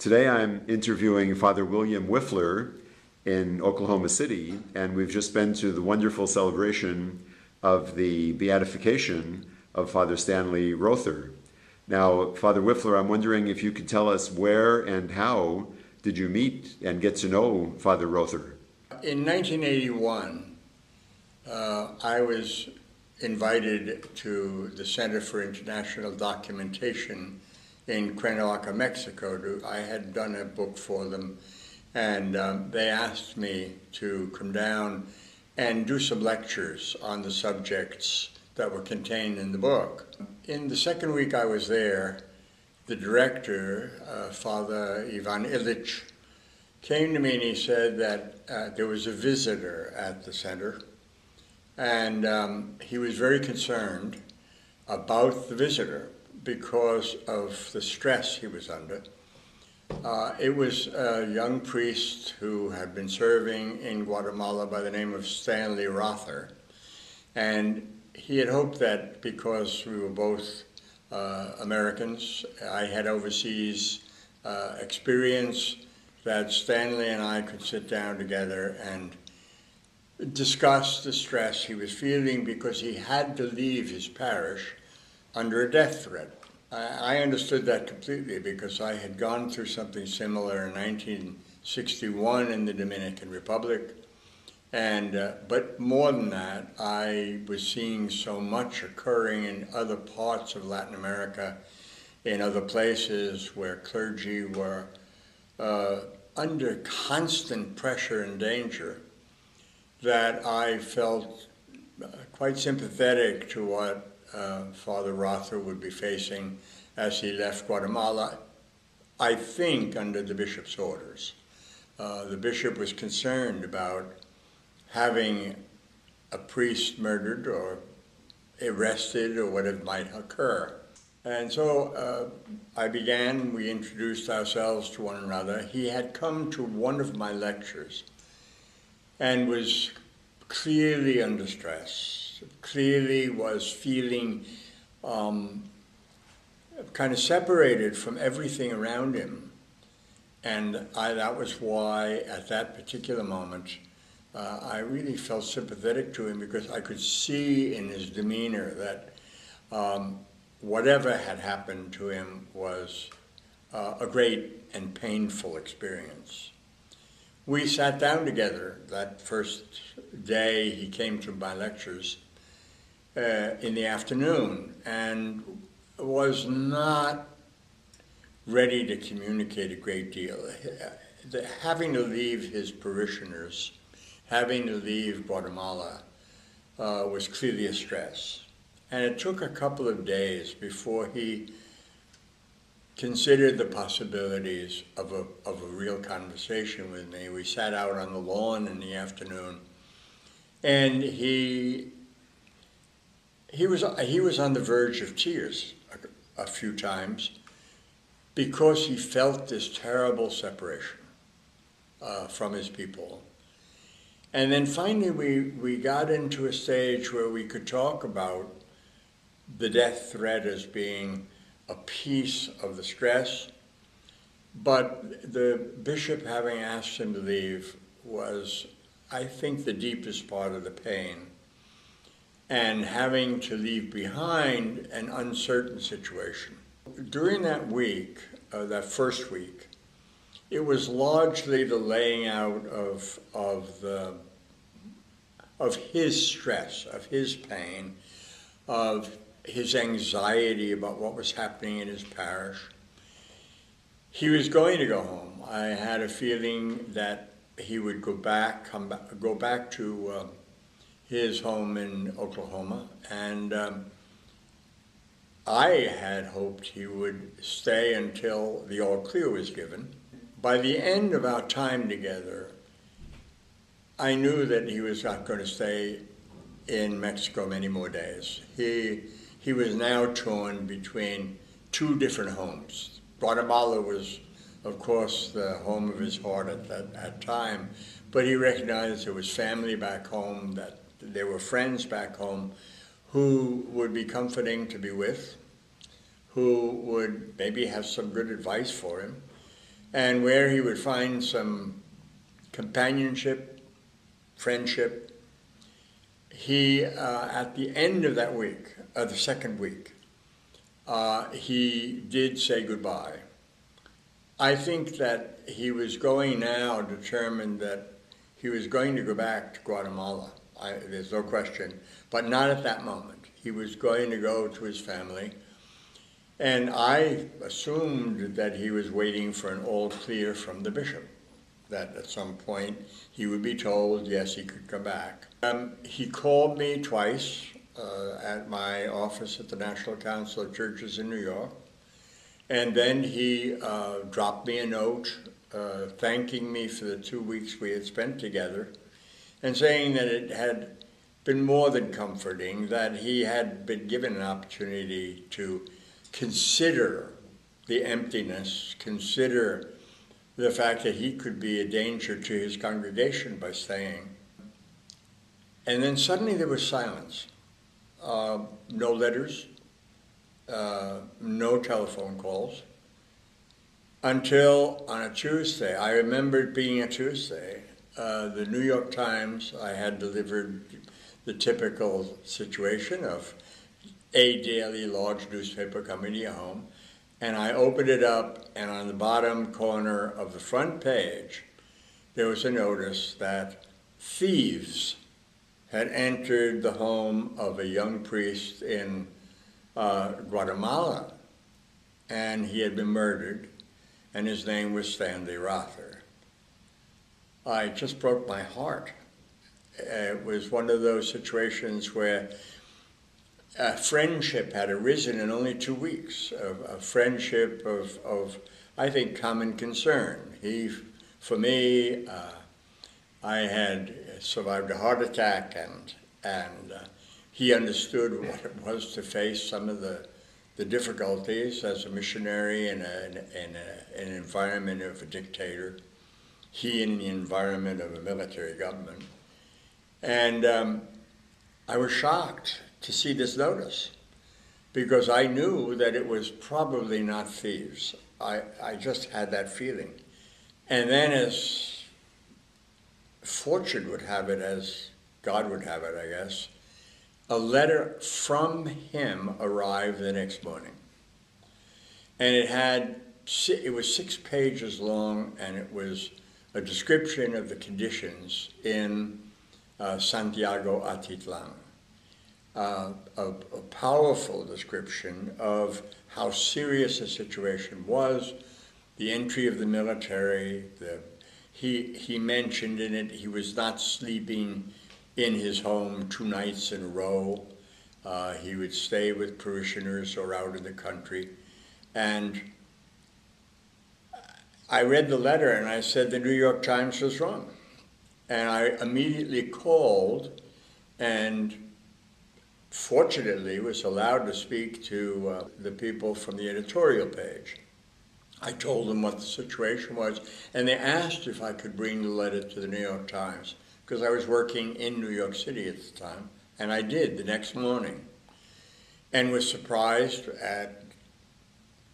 Today I'm interviewing Father William Wipfler in Oklahoma City, and we've just been to the wonderful celebration of the beatification of Father Stanley Rother. Now, Father Wipfler, I'm wondering if you could tell us where and how did you meet and get to know Father Rother? In 1981, I was invited to the Center for International Documentation in Cuernavaca, Mexico. I had done a book for them, and they asked me to come down and do some lectures on the subjects that were contained in the book. In the second week I was there, the director, Father Ivan Illich, came to me and he said that there was a visitor at the center, and he was very concerned about the visitor because of the stress he was under. It was a young priest who had been serving in Guatemala by the name of Stanley Rother, and he had hoped that because we were both Americans, I had overseas experience, that Stanley and I could sit down together and discuss the stress he was feeling because he had to leave his parish under a death threat. I understood that completely because I had gone through something similar in 1961 in the Dominican Republic, and but more than that, I was seeing so much occurring in other parts of Latin America, in other places where clergy were under constant pressure and danger, that I felt quite sympathetic to what Father Rother would be facing as he left Guatemala, I think under the bishop's orders. The bishop was concerned about having a priest murdered or arrested or whatever might occur. And so we introduced ourselves to one another. He had come to one of my lectures and was clearly under stress, clearly was feeling kind of separated from everything around him. And that was why at that particular moment I really felt sympathetic to him, because I could see in his demeanor that whatever had happened to him was a great and painful experience. We sat down together that first day he came to my lectures in the afternoon, and was not ready to communicate a great deal. Having to leave his parishioners, having to leave Guatemala was clearly a stress. And it took a couple of days before he considered the possibilities of a real conversation with me. We sat out on the lawn in the afternoon, and he was on the verge of tears a few times because he felt this terrible separation from his people. And then finally we got into a stage where we could talk about the death threat as being a piece of the stress, but the bishop having asked him to leave was, I think, the deepest part of the pain, and having to leave behind an uncertain situation. During that week, that first week, it was largely the laying out of his stress, of his pain, of his anxiety about what was happening in his parish. He was going to go home. I had a feeling that he would go back to his home in Oklahoma, and I had hoped he would stay until the all clear was given. By the end of our time together, I knew that he was not going to stay in Mexico many more days. He was now torn between two different homes. Guatemala was, of course, the home of his heart at that time, but he recognized there was family back home, that there were friends back home who would be comforting to be with, who would maybe have some good advice for him, and where he would find some companionship, friendship. He, at the end of that week, the second week, he did say goodbye. I think that he was going now determined that he was going to go back to Guatemala. There's no question, but not at that moment. He was going to go to his family, and I assumed that he was waiting for an all clear from the bishop, that at some point he would be told, yes, he could come back. He called me twice at my office at the National Council of Churches in New York, and then he dropped me a note thanking me for the 2 weeks we had spent together, and saying that it had been more than comforting, that he had been given an opportunity to consider the emptiness, consider the fact that he could be a danger to his congregation by staying. And then suddenly there was silence. No letters, no telephone calls, until on a Tuesday. I remember it being a Tuesday. The New York Times, I had delivered the typical situation of a daily large newspaper coming to your home, and I opened it up, and on the bottom corner of the front page, there was a notice that thieves had entered the home of a young priest in Guatemala, and he had been murdered, and his name was Stanley Rother. I just broke my heart. It was one of those situations where a friendship had arisen in only 2 weeks, a friendship of, I think, common concern. For me, I had survived a heart attack, and he understood what it was to face some of the difficulties as a missionary in an environment of a dictator, he in the environment of a military government. And I was shocked to see this notice, because I knew that it was probably not thieves. I just had that feeling. And then, as fortune would have it, as God would have it, I guess, a letter from him arrived the next morning. And it was 6 pages long, and it was a description of the conditions in Santiago Atitlán. A powerful description of how serious the situation was, the entry of the military. He mentioned in it he was not sleeping in his home 2 nights in a row. He would stay with parishioners or out in the country. And I read the letter and I said the New York Times was wrong. And I immediately called, and fortunately was allowed to speak to the people from the editorial page. I told them what the situation was, and they asked if I could bring the letter to the New York Times, because I was working in New York City at the time, and I did the next morning, and was surprised at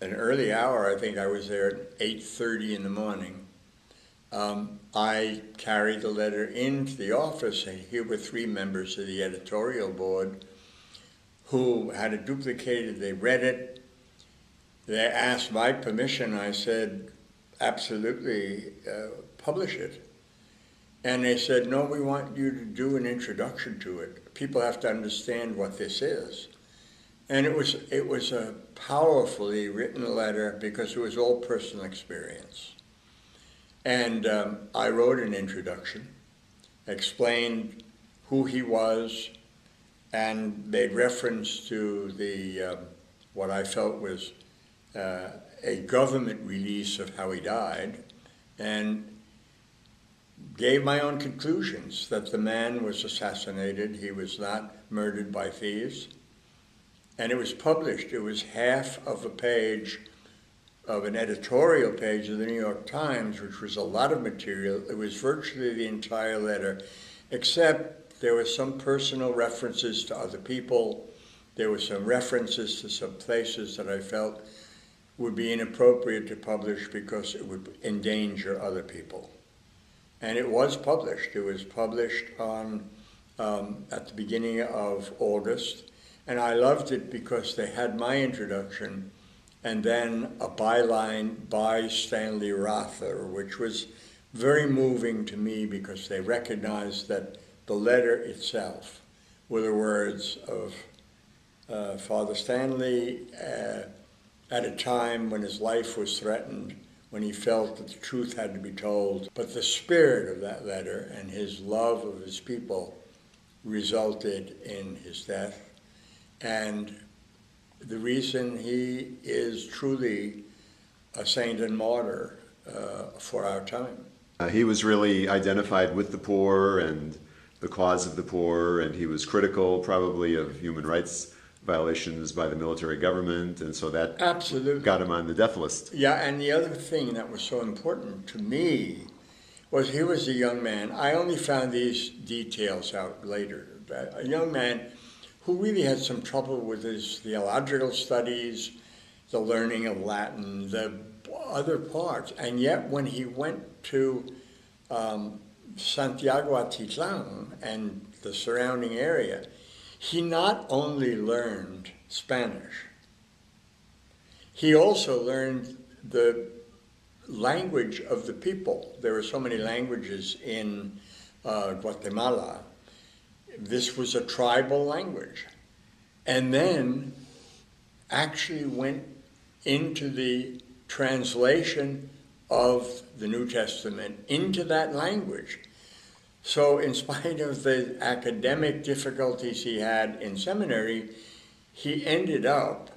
an early hour. I think I was there at 8:30 in the morning. I carried the letter into the office, and here were 3 members of the editorial board who had it duplicated. They read it. They asked my permission. I said, absolutely, publish it. And they said, no, we want you to do an introduction to it. People have to understand what this is. And it was a powerfully written letter, because it was all personal experience. And I wrote an introduction, explained who he was, and made reference to the what I felt was a government release of how he died, and gave my own conclusions that the man was assassinated. He was not murdered by thieves. And it was published. It was half of a page of an editorial page of the New York Times, which was a lot of material. It was virtually the entire letter, except there were some personal references to other people. There were some references to some places that I felt would be inappropriate to publish because it would endanger other people. And it was published. It was published on at the beginning of August, and I loved it because they had my introduction and then a byline by Stanley Rother, which was very moving to me because they recognized that the letter itself were the words of Father Stanley at a time when his life was threatened, when he felt that the truth had to be told. But the spirit of that letter and his love of his people resulted in his death. And the reason he is truly a saint and martyr for our time. He was really identified with the poor and the cause of the poor, and he was critical probably of human rights violations by the military government, and so that absolutely got him on the death list. Yeah, and the other thing that was so important to me was he was a young man. I only found these details out later. A young man who really had some trouble with his theological studies, the learning of Latin, the other parts. And yet when he went to Santiago Atitlán and the surrounding area, he not only learned Spanish, he also learned the language of the people. There were so many languages in Guatemala. This was a tribal language. And then actually went into the translation of the New Testament into that language. So in spite of the academic difficulties he had in seminary, he ended up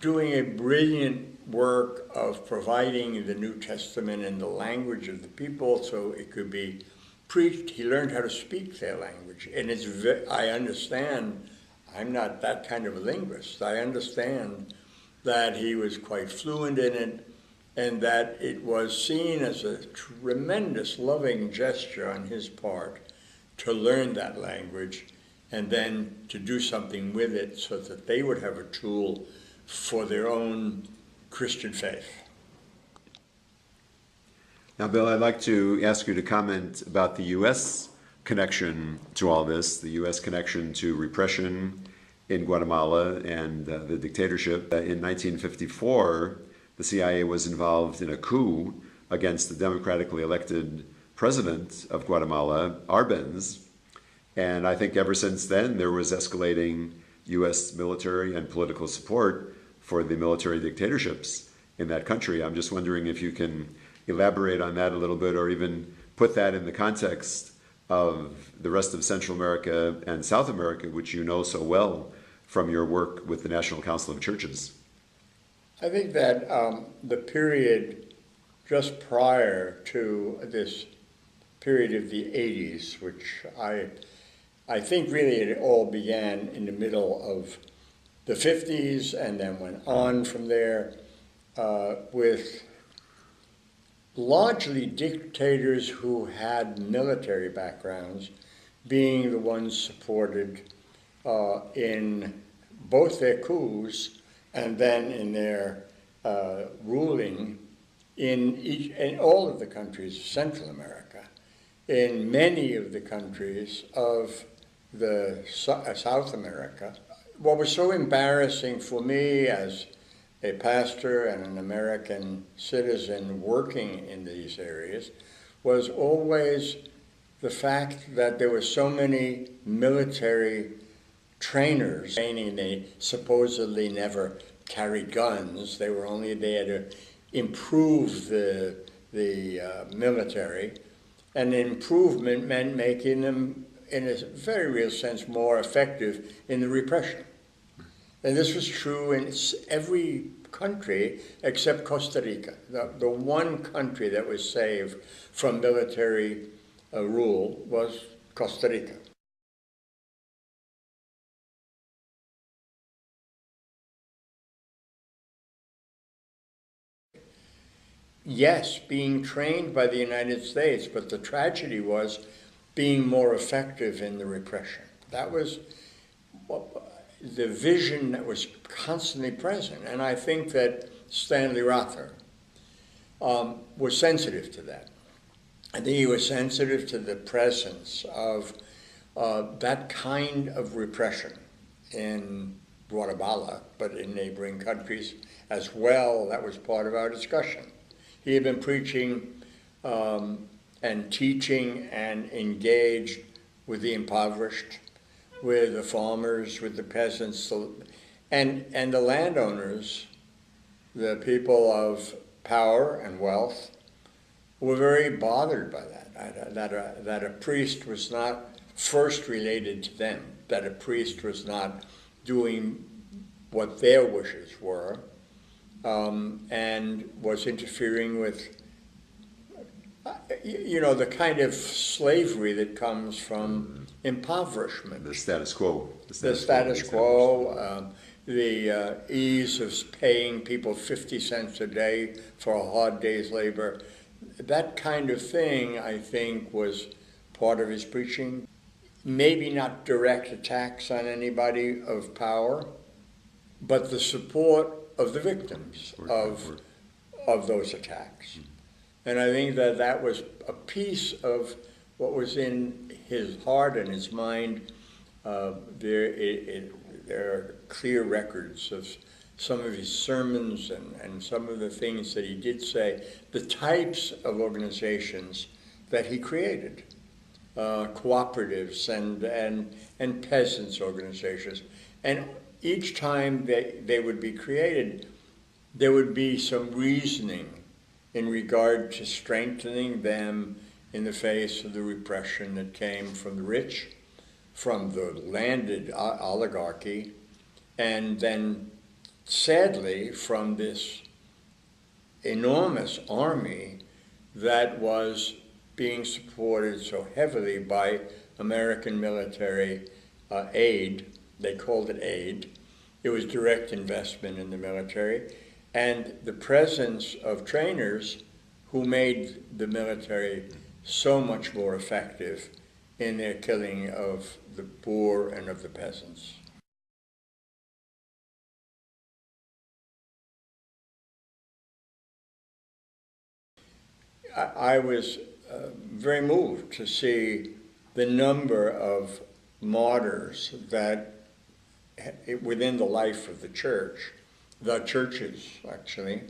doing a brilliant work of providing the New Testament in the language of the people so it could be preached. He learned how to speak their language. And I understand, I'm not that kind of a linguist. I understand that he was quite fluent in it, and that it was seen as a tremendous loving gesture on his part to learn that language and then to do something with it so that they would have a tool for their own Christian faith. Now, Bill, I'd like to ask you to comment about the U.S. connection to all this, the U.S. connection to repression in Guatemala and the dictatorship. In 1954, the CIA was involved in a coup against the democratically elected president of Guatemala, Arbenz. And I think ever since then, there was escalating U.S. military and political support for the military dictatorships in that country. I'm just wondering if you can elaborate on that a little bit, or even put that in the context of the rest of Central America and South America, which you know so well from your work with the National Council of Churches. I think that the period just prior to this period of the 80s, which I think really it all began in the middle of the 50s and then went on from there with largely dictators who had military backgrounds being the ones supported in both their coups and then in their ruling in all of the countries of Central America, in many of the countries of the South America. What was so embarrassing for me as a pastor and an American citizen working in these areas was always the fact that there were so many military trainers training. They supposedly never carried guns. They were only there to improve the military. And improvement meant making them, in a very real sense, more effective in the repression. And this was true in every country except Costa Rica, the one country that was saved from military rule was Costa Rica. Yes, being trained by the United States, but the tragedy was being more effective in the repression. That was the vision that was constantly present. And I think that Stanley Rother, was sensitive to that. I think he was sensitive to the presence of that kind of repression in Guatemala, but in neighboring countries as well. That was part of our discussion. He had been preaching and teaching and engaged with the impoverished, with the farmers, with the peasants, and the landowners, the people of power and wealth, were very bothered by that a priest was not first related to them, that a priest was not doing what their wishes were, and was interfering with, the kind of slavery that comes from impoverishment. The status quo. The status quo, the ease of paying people 50 cents a day for a hard day's labor. That kind of thing, I think, was part of his preaching. Maybe not direct attacks on anybody of power, but the support of the victims of those attacks. And I think that was a piece of what was in his heart and his mind. There are clear records of some of his sermons and some of the things that he did say, the types of organizations that he created, cooperatives and peasants organizations. And each time they would be created, there would be some reasoning in regard to strengthening them in the face of the repression that came from the rich, from the landed oligarchy, and then sadly from this enormous army that was being supported so heavily by American military aid. They called it aid. It was direct investment in the military, and the presence of trainers who made the military so much more effective in their killing of the poor and of the peasants. I was very moved to see the number of martyrs that within the life of the churches actually,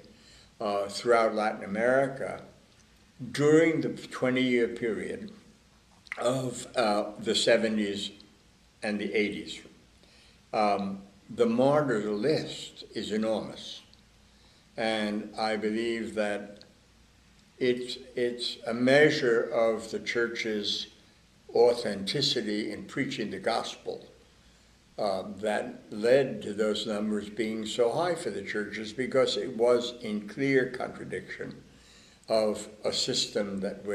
throughout Latin America, during the 20-year period of the 70s and the 80s. The martyr list is enormous. And I believe that it's a measure of the church's authenticity in preaching the gospel that led to those numbers being so high for the churches, because it was in clear contradiction of a system that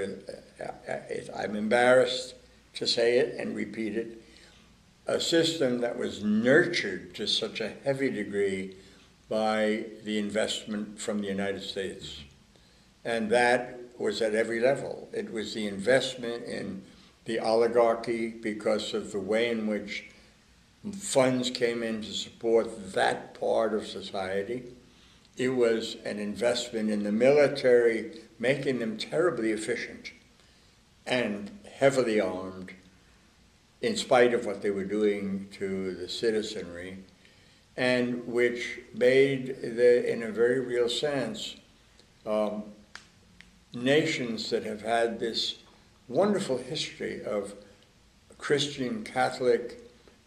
I'm embarrassed to say it and repeat it, a system that was nurtured to such a heavy degree by the investment from the United States. And that was at every level. It was the investment in the oligarchy because of the way in which funds came in to support that part of society. It was an investment in the military, making them terribly efficient and heavily armed, in spite of what they were doing to the citizenry, and which made, in a very real sense, nations that have had this wonderful history of Christian Catholic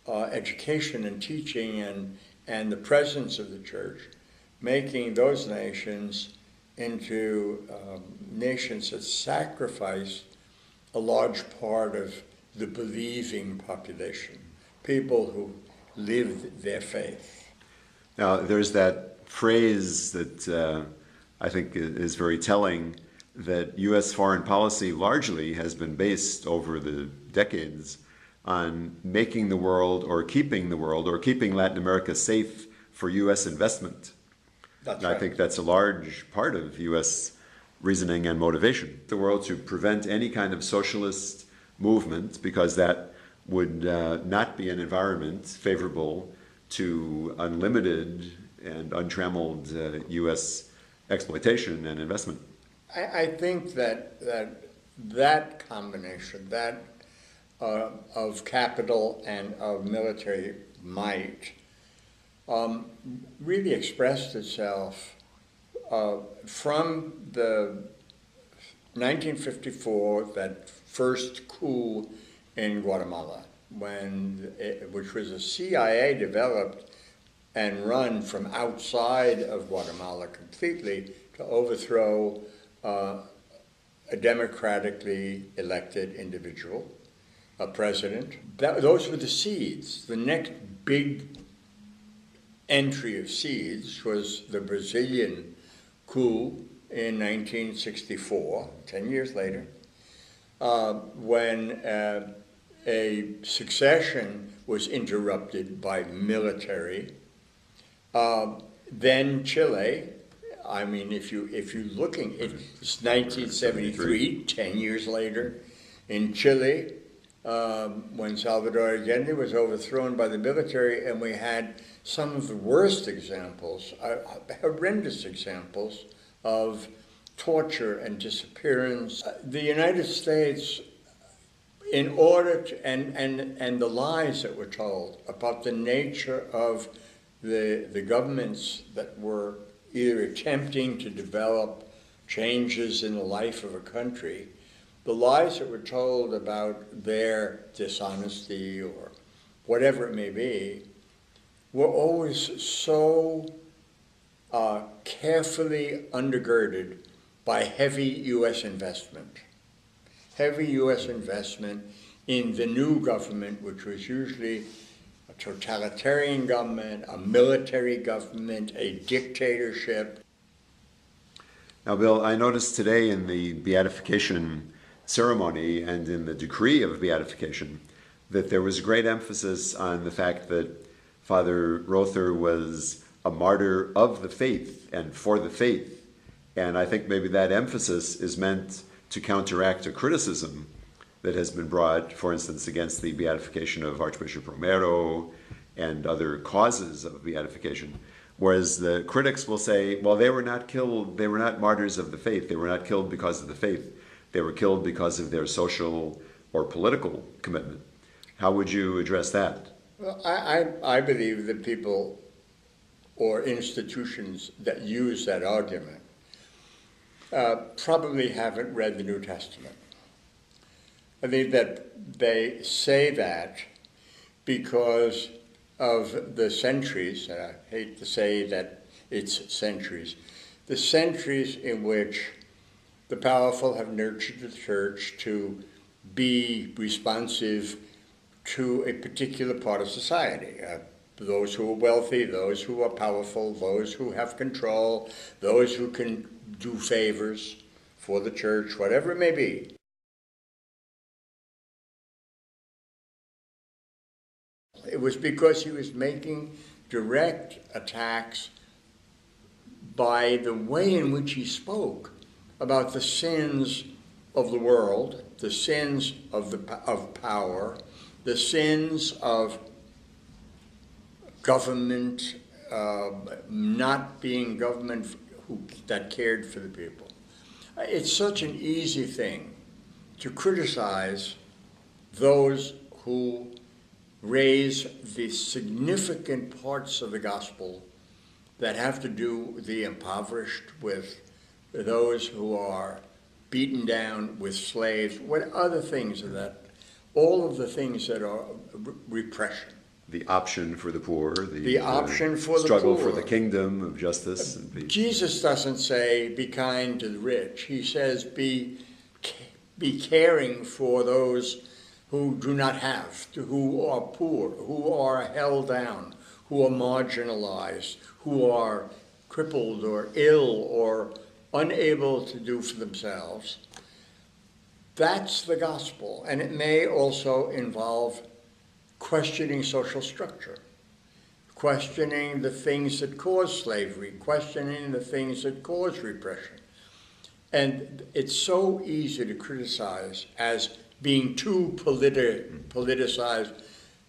education and teaching and the presence of the church, making those nations into nations that sacrificed a large part of the believing population, people who lived their faith. Now, there's that phrase that I think is very telling, that U.S. foreign policy largely has been based over the decades on making the world or keeping Latin America safe for U.S. investment. That's and right. I think that's a large part of U.S. reasoning and motivation. The world to prevent any kind of socialist movement, because that would not be an environment favorable to unlimited and untrammeled U.S. exploitation and investment. I think that combination, of capital and of military might, really expressed itself from the 1954, that first coup in Guatemala, which was a CIA developed and run from outside of Guatemala completely to overthrow a democratically elected individual, a president. Those were the seeds. The next big entry of seeds was the Brazilian coup in 1964, 10 years later, when a succession was interrupted by military. Then Chile, I mean, if you're looking, it's 1973, 10 years later, in Chile, when Salvador Allende was overthrown by the military, and we had some of the worst examples, horrendous examples of torture and disappearance. The United States, in order to, and the lies that were told about the nature of the governments that were either attempting to develop changes in the life of a country, the lies that were told about their dishonesty or whatever it may be, were always so carefully undergirded by heavy U.S. investment. Heavy U.S. investment in the new government, which was usually a totalitarian government, a military government, a dictatorship. Now, Bill, I noticed today in the beatification ceremony and in the decree of beatification that there was great emphasis on the fact that Father Rother was a martyr of the faith and for the faith. And I think maybe that emphasis is meant to counteract a criticism that has been brought, for instance, against the beatification of Archbishop Romero and other causes of beatification. Whereas the critics will say, well, they were not killed, they were not martyrs of the faith, they were not killed because of the faith, they were killed because of their social or political commitment. How would you address that? Well, I believe that people or institutions that use that argument probably haven't read the New Testament. I think that they say that because of the centuries, and I hate to say that it's centuries, the centuries in which the powerful have nurtured the church to be responsive to a particular part of society. Those who are wealthy, those who are powerful, those who have control, those who can do favors for the church, whatever it may be. It was because he was making direct attacks by the way in which he spoke about the sins of the world, the sins of power, the sins of government not being government that cared for the people. It's such an easy thing to criticize those who raise the significant parts of the gospel that have to do with the impoverished, with those who are beaten down, with slaves, what other things are that, all of the things that are repression. The option for the poor, the option for the struggle poor. for the kingdom of justice. Jesus doesn't say, be kind to the rich. He says, be caring for those who do not have, who are poor, who are held down, who are marginalized, who are crippled or ill or unable to do for themselves. That's the gospel. And it may also involve questioning social structure, questioning the things that cause slavery, questioning the things that cause repression. And it's so easy to criticize as being too politicized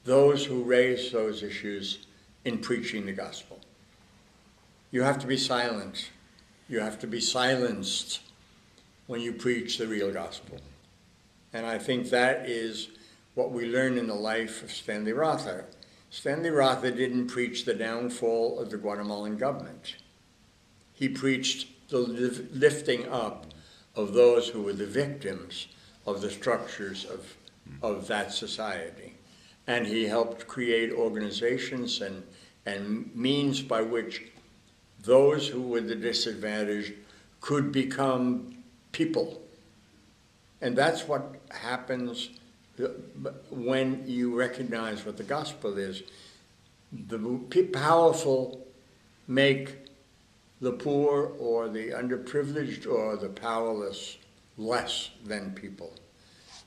those who raise those issues in preaching the gospel. You have to be silent. You have to be silenced when you preach the real gospel. And I think that is what we learn in the life of Stanley Rother. Stanley Rother didn't preach the downfall of the Guatemalan government. He preached the lifting up of those who were the victims of the structures of that society. And he helped create organizations and means by which those who were the disadvantaged could become people. And that's what happens when you recognize what the gospel is. The powerful make the poor or the underprivileged or the powerless less than people.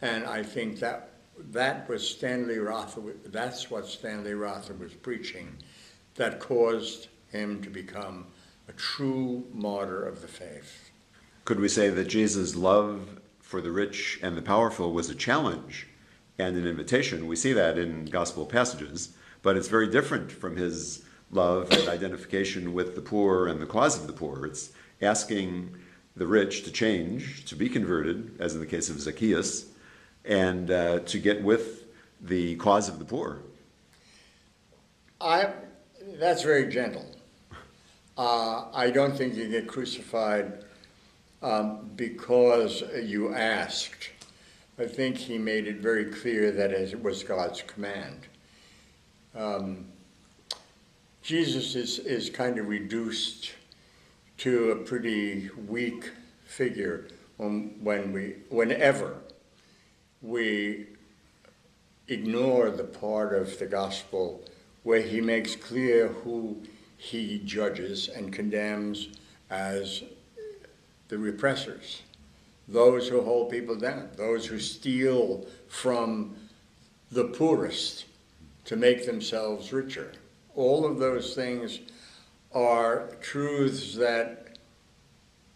And I think that was Stanley Rother, that's what Stanley Rother was preaching, that caused him to become a true martyr of the faith. Could we say that Jesus' love for the rich and the powerful was a challenge and an invitation? We see that in gospel passages, but it's very different from his love and identification with the poor and the cause of the poor. It's asking the rich to change, to be converted, as in the case of Zacchaeus, and to get with the cause of the poor. That's very gentle. I don't think you get crucified because you asked. I think he made it very clear that it was God's command. Jesus is kind of reduced to a pretty weak figure whenever we ignore the part of the gospel where he makes clear who he judges and condemns as the repressors, those who hold people down, those who steal from the poorest to make themselves richer. All of those things are truths that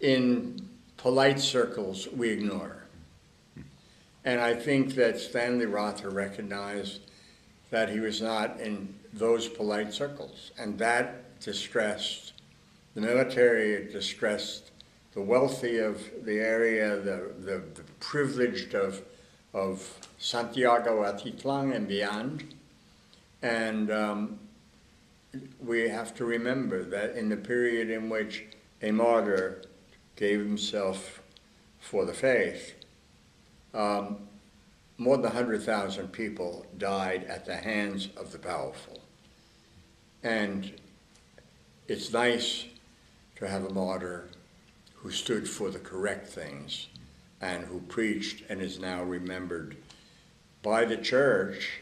in polite circles we ignore. And I think that Stanley Rother recognized that he was not in those polite circles, and that distressed the military, it distressed the wealthy of the area, the privileged of Santiago Atitlán and beyond. And we have to remember that in the period in which a martyr gave himself for the faith, more than 100,000 people died at the hands of the powerful. And it's nice to have a martyr who stood for the correct things and who preached and is now remembered by the church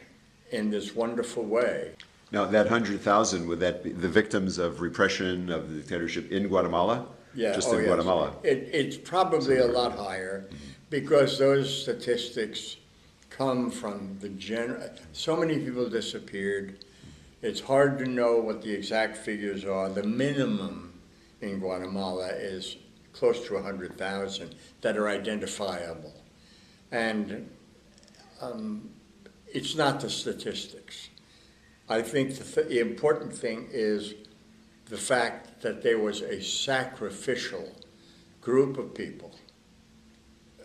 in this wonderful way. Now, that 100,000, would that be the victims of repression of the dictatorship in Guatemala? Yeah, just in Guatemala. It's probably a lot higher because those statistics come from the so many people disappeared. It's hard to know what the exact figures are. The minimum in Guatemala is close to 100,000 that are identifiable. And it's not the statistics. I think the important thing is the fact that there was a sacrificial group of people,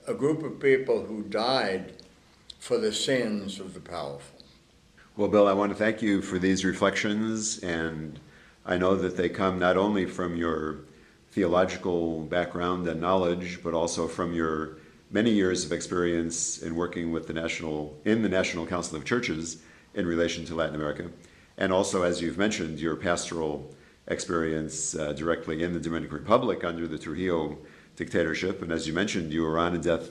a group of people who died for the sins of the powerful. Well, Bill, I want to thank you for these reflections, and I know that they come not only from your theological background and knowledge, but also from your many years of experience in working with the National Council of Churches in relation to Latin America, and also, as you've mentioned, your pastoral experience directly in the Dominican Republic under the Trujillo dictatorship. And as you mentioned, you were on a death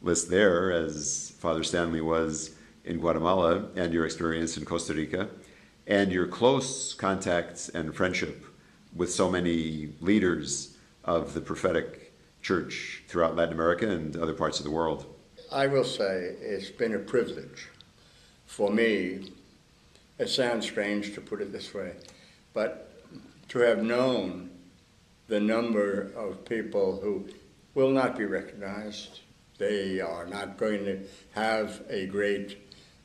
list there, as Father Stanley was in Guatemala, and your experience in Costa Rica, and your close contacts and friendship with so many leaders of the prophetic church throughout Latin America and other parts of the world. I will say it's been a privilege for me. It sounds strange to put it this way, but to have known the number of people who will not be recognized. They are not going to have a great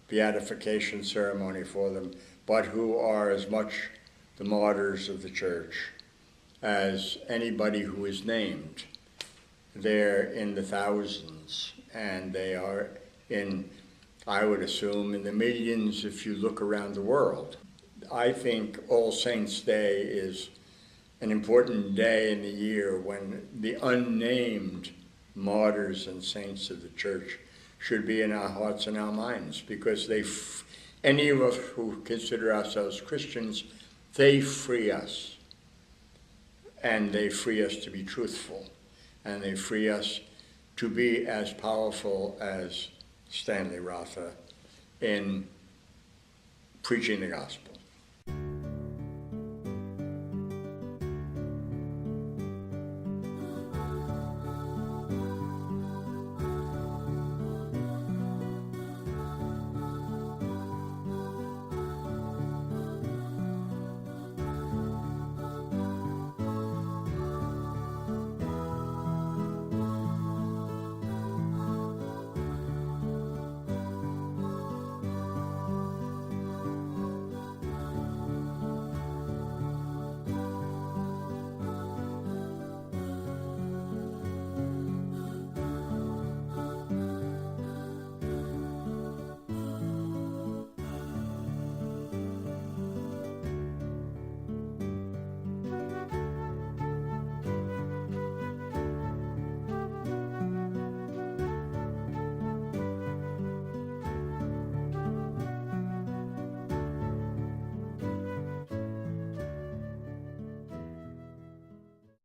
beatification ceremony for them, but who are as much the martyrs of the church as anybody who is named. They're in the thousands, and they are in, I would assume, in the millions if you look around the world. I think All Saints' Day is an important day in the year when the unnamed martyrs and saints of the Church should be in our hearts and our minds, because any of us who consider ourselves Christians, they free us. And they free us to be truthful. And they free us to be as powerful as Stanley Rother in preaching the gospel.